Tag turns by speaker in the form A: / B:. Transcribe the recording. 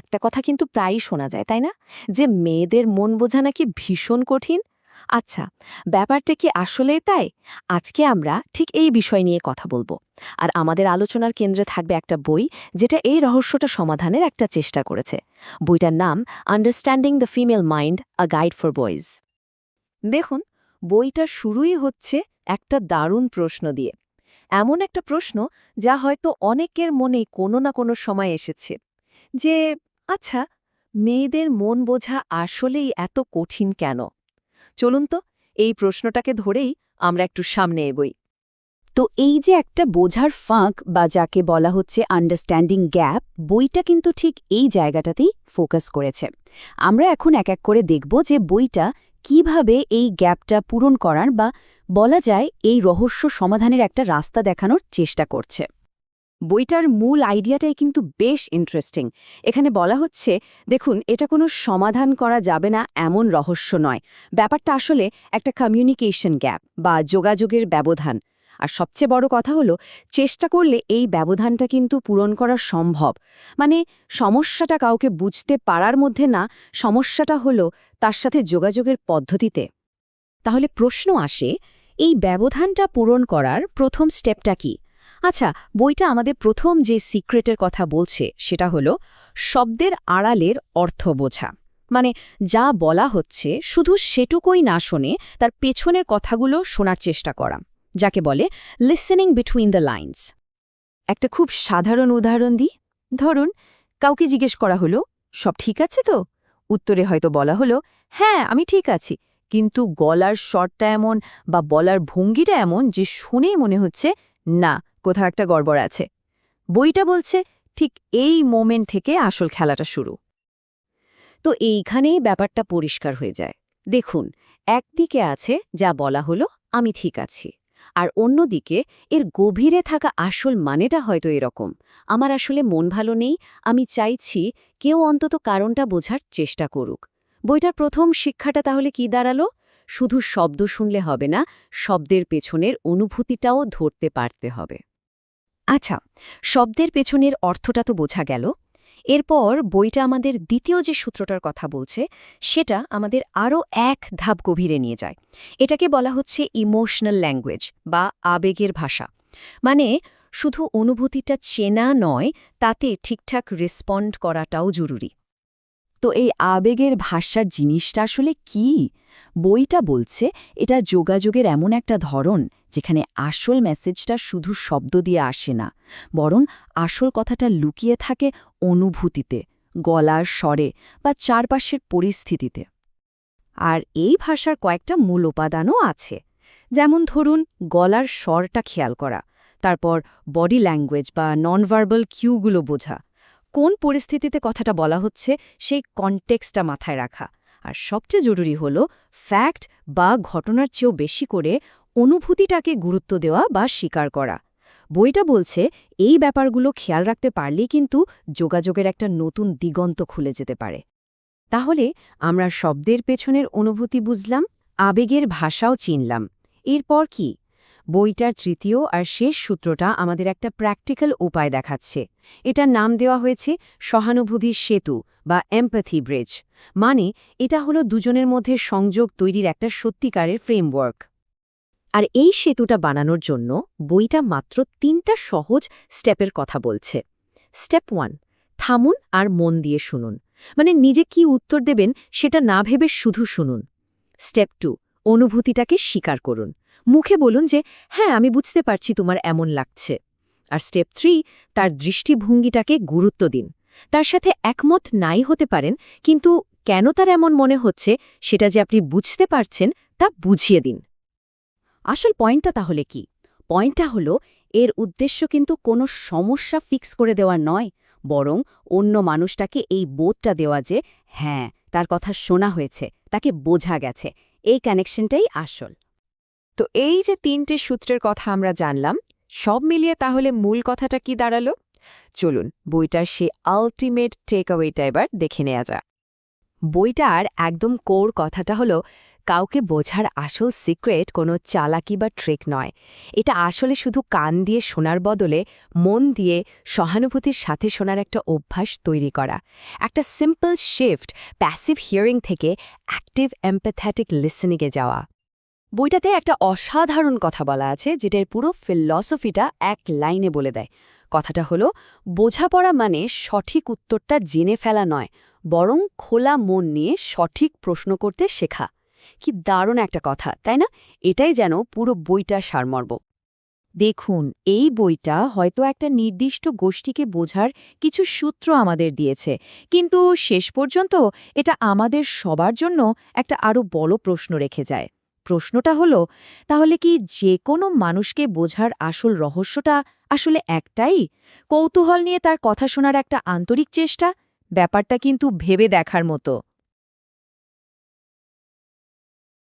A: একটা কথা কিন্তু প্রায়ই শোনা যায়, তাই না? যে মেয়েদের মন বোঝা নাকি ভীষণ কঠিন। আচ্ছা, ব্যাপারটা কি আসলেই তাই? আজকে আমরা ঠিক এই বিষয় নিয়ে কথা বলবো। আর আমাদের আলোচনার কেন্দ্রে থাকবে একটা বই, যেটা এই রহস্যটা সমাধানের একটা চেষ্টা করেছে। বইটার নাম understanding the female mind, a guide for boys. দেখুন, বইটা শুরুই হচ্ছে একটা দারুণ প্রশ্ন দিয়ে। এমন একটা প্রশ্ন যা হয়তো অনেকের মনেই কোনো না কোনো সময় এসেছে, যে আচ্ছা, মেয়েদের মন বোঝা আসলেই এত কঠিন কেন? চলুন তো এই প্রশ্নটাকে ধরেই আমরা একটু সামনে এগোই।
B: তো এই যে একটা বোঝার ফাঁক বা যাকে বলা হচ্ছে আন্ডারস্ট্যান্ডিং গ্যাপ, বইটা কিন্তু ঠিক এই জায়গাটাতেই ফোকাস করেছে। আমরা এখন এক এক করে দেখব যে বইটা কিভাবে এই গ্যাপটা পূরণ করার বা বলা যায় এই রহস্য সমাধানের একটা রাস্তা দেখানোর চেষ্টা করছে। বইটার মূল আইডিয়াটাই কিন্তু বেশ ইন্টারেস্টিং। এখানে বলা হচ্ছে, দেখুন, এটা কোনো সমাধান করা যাবে না এমন রহস্য নয়। ব্যাপারটা আসলে একটা কমিউনিকেশন গ্যাপ বা যোগাযোগের ব্যবধান। আর সবচেয়ে বড় কথা হলো, চেষ্টা করলে এই ব্যবধানটা কিন্তু পূরণ করা সম্ভব। মানে সমস্যাটা কাউকে বুঝতে পারার মধ্যে না, সমস্যাটা হলো তার সাথে যোগাযোগের পদ্ধতিতে। তাহলে প্রশ্ন আসে, এই ব্যবধানটা পূরণ করার প্রথম স্টেপটা কি? আচ্ছা, বইটা আমাদের প্রথম যে সিক্রেটের কথা বলছে সেটা হলো শব্দের আড়ালের অর্থ বোঝা। মানে যা বলা হচ্ছে শুধু সেটুকুই না শুনে তার পেছনের কথাগুলো শোনার চেষ্টা করা, যাকে বলে লিসেনিং বিটুইন দ্য লাইনস। একটা খুব সাধারণ উদাহরণ দিই। ধরুন, কাউকে জিজ্ঞেস করা হলো, সব ঠিক আছে তো? উত্তরে হয়তো বলা হলো, হ্যাঁ, আমি ঠিক আছি, কিন্তু গলার স্বরটা এমন বা বলার ভঙ্গিটা এমন যে শুনেই মনে হচ্ছে না, কোথাও একটা গড়বড় আছে। বইটা বলছে ঠিক এই মোমেন্ট থেকে আসল খেলাটা শুরু।
A: তো এইখানেই ব্যাপারটা পরিষ্কার হয়ে যায়। দেখুন, একদিকে আছে যা বলা হলো আমি ঠিক আছি, আর অন্যদিকে এর গভীরে থাকা আসল মানেটা হয়তো এরকম, আমার আসলে মন ভালো নেই, আমি চাইছি কেউ অন্তত কারণটা বোঝার চেষ্টা করুক। বইটার প্রথম শিক্ষাটা তাহলে কি দাঁড়ালো? শুধু শব্দ শুনলে হবে না, শব্দের পেছনের অনুভূতিটাও ধরতে পারতে হবে।
B: আচ্ছা, শব্দের পেছনের অর্থটা তো বোঝা গেল। এরপর বইটা আমাদের দ্বিতীয় যে সূত্রটার কথা বলছে সেটা আমাদের আরও এক ধাপ গভীরে নিয়ে যায়। এটাকে বলা হচ্ছে ইমোশনাল ল্যাঙ্গুয়েজ বা আবেগের ভাষা। মানে শুধু অনুভূতিটা চেনা নয়, তাতে ঠিকঠাক রেসপন্ড করাটাও জরুরি। তো এই আবেগের ভাষা জিনিসটা আসলে কি? বইটা বলছে এটা যোগাযোগের এমন একটা ধরন যেখানে আসল মেসেজটা শুধু শব্দ দিয়ে আসে না, বরং আসল কথাটা লুকিয়ে থাকে অনুভূতিতে, গলার স্বরে বা চারপাশের পরিস্থিতিতে। আর এই ভাষার কয়েকটা মূল উপাদানও আছে। যেমন ধরুন, গলার স্বরটা খেয়াল করা, তারপর বডি ল্যাঙ্গুয়েজ বা ননভার্বাল কিউগুলো বোঝা, কোন পরিস্থিতিতে কথাটা বলা হচ্ছে সেই কনটেক্সটটা মাথায় রাখা, আর সবচেয়ে জরুরি হলো ফ্যাক্ট বা ঘটনার চেয়েও বেশি করে অনুভূতিটাকে গুরুত্ব দেওয়া বা স্বীকার করা। বইটা বলছে এই ব্যাপারগুলো খেয়াল রাখতে পারলেই কিন্তু যোগাযোগের একটা নতুন দিগন্ত খুলে যেতে পারে। তাহলে আমরা শব্দের পেছনের অনুভূতি বুঝলাম, আবেগের ভাষাও চিনলাম। এরপর কি? বইটার তৃতীয় আর শেষ সূত্রটা আমাদের একটা প্র্যাকটিক্যাল উপায় দেখাচ্ছে। এটার নাম দেওয়া হয়েছে সহানুভূতির সেতু বা এমপ্যাথি ব্রিজ। মানে এটা হলো দুজনের মধ্যে সংযোগ তৈরির একটা সত্যিকারের ফ্রেমওয়ার্ক। আর এই সেতুটা বানানোর জন্য বইটা মাত্র ৩টা সহজ স্টেপের কথা বলছে। স্টেপ 1, থামুন আর মন দিয়ে শুনুন। মানে নিজে কি উত্তর দেবেন সেটা না ভেবে শুধু শুনুন। স্টেপ 2, অনুভূতিটাকে স্বীকার করুন। মুখে বলুন যে হ্যাঁ, আমি বুঝতে পারছি তোমার এমন লাগছে। আর স্টেপ 3, তার দৃষ্টিভঙ্গিটাকে গুরুত্ব দিন। তার সাথে একমত নাই হতে পারেন, কিন্তু কেন তার এমন মনে হচ্ছে সেটা যে আপনি বুঝতে পারছেন তা বুঝিয়ে দিন। আসল পয়েন্টটা তাহলে কি? পয়েন্টটা হলো, এর উদ্দেশ্য কিন্তু কোনো সমস্যা ফিক্স করে দেওয়া নয়, বরং অন্য মানুষটাকে এই বোধটা দেওয়া যে হ্যাঁ, তার কথা শোনা হয়েছে, তাকে বোঝা গেছে। এই কানেকশনটাই আসল।
A: তো এই যে 3টে সূত্রের কথা আমরা জানলাম, সব মিলিয়ে তাহলে মূল কথাটা কি দাঁড়ালো? চলুন বইটার সেই আল্টিমেট টেকঅ্যাওয়েটা এবার দেখে নেওয়া যাক। বইটার একদম কোর কথাটা হলো কাউকে বোঝার আসল সিক্রেট কোনো চালাকি বা ট্রিক নয়। এটা আসলে শুধু কান দিয়ে শোনার বদলে মন দিয়ে সহানুভূতির সাথে শোনার একটা অভ্যাস তৈরি করা। একটা সিম্পল শিফট প্যাসিভ হিয়ারিং থেকে অ্যাক্টিভ এমপ্যাথেটিক লিসেনিংয়ে যাওয়া। বইটাতে একটা অসাধারণ কথা বলা আছে, যেটার পুরো ফিলসফিটা এক লাইনে বলে দেয়। কথাটা হলো, বোঝাপড়া মানে সঠিক উত্তরটা জেনে ফেলা নয়, বরং খোলা মন নিয়ে সঠিক প্রশ্ন করতে শেখা। কি দারুণ একটা কথা, তাই না? এটাই যেন পুরো বইটার সারমর্ম।
B: দেখুন, এই বইটা হয়তো একটা নির্দিষ্ট গোষ্ঠীকে বোঝার কিছু সূত্র আমাদের দিয়েছে, কিন্তু শেষ পর্যন্ত এটা আমাদের সবার জন্য একটা আরও বড় প্রশ্ন রেখে যায়। প্রশ্নটা হলো, তাহলে কি যে কোনো মানুষকে বোঝার আসল রহস্যটা আসলে একটাই? কৌতূহল নিয়ে তার কথা শোনার একটা আন্তরিক চেষ্টা? ব্যাপারটা কিন্তু ভেবে দেখার মতো।